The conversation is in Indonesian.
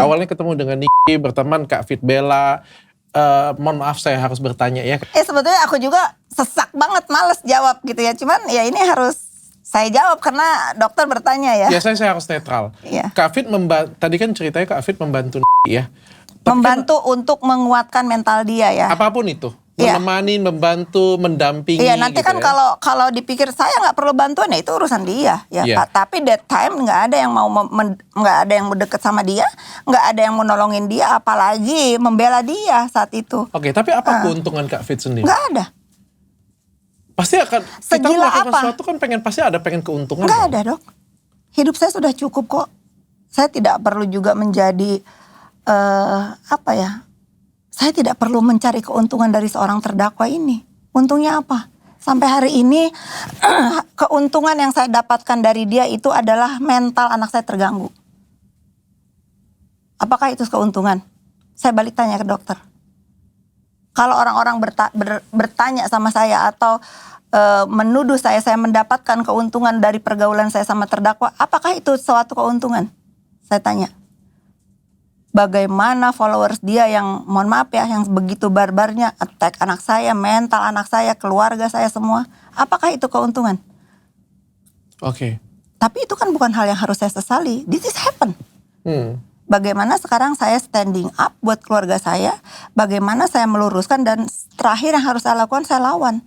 Iya. Awalnya ketemu dengan Niki, berteman Kak Fit Bella. Mohon maaf saya harus bertanya ya. Sebetulnya aku juga sesak banget, males jawab gitu ya. Cuman ya ini harus saya jawab karena dokter bertanya ya. Ya saya harus netral. Iya. Kak Fit tadi kan ceritanya Kak Fit membantu Niki ya. Tapi Membantu untuk menguatkan mental dia ya. Apapun itu. Iya. Menemani, membantu, mendampingi. Iya, nanti gitu kan ya. kalau dipikir saya nggak perlu bantuan ya itu urusan dia ya. Iya. Tapi that time nggak ada yang mau nggak ada yang mau deket sama dia, nggak ada yang mau nolongin dia, apalagi membela dia saat itu. Oke, tapi apa keuntungan Kak Fit sendiri? Nggak ada. Pasti akan kita Segila melakukan apa? sesuatu kan pasti ada pengen keuntungan. Nggak dong. ada dok. Hidup saya sudah cukup kok. Saya tidak perlu juga menjadi apa ya? Saya tidak perlu mencari keuntungan dari seorang terdakwa ini. Untungnya apa? Sampai hari ini keuntungan yang saya dapatkan dari dia itu adalah mental anak saya terganggu. Apakah itu keuntungan? Saya balik tanya ke dokter. Kalau orang-orang bertanya sama saya atau menuduh saya mendapatkan keuntungan dari pergaulan saya sama terdakwa, apakah itu suatu keuntungan? Saya tanya. Bagaimana followers dia yang mohon maaf ya yang begitu barbarnya attack anak saya, mental anak saya, keluarga saya semua. Apakah itu keuntungan? Oke. Tapi itu kan bukan hal yang harus saya sesali. This is happen. Bagaimana sekarang saya standing up buat keluarga saya, bagaimana saya meluruskan dan terakhir yang harus saya lakukan saya lawan.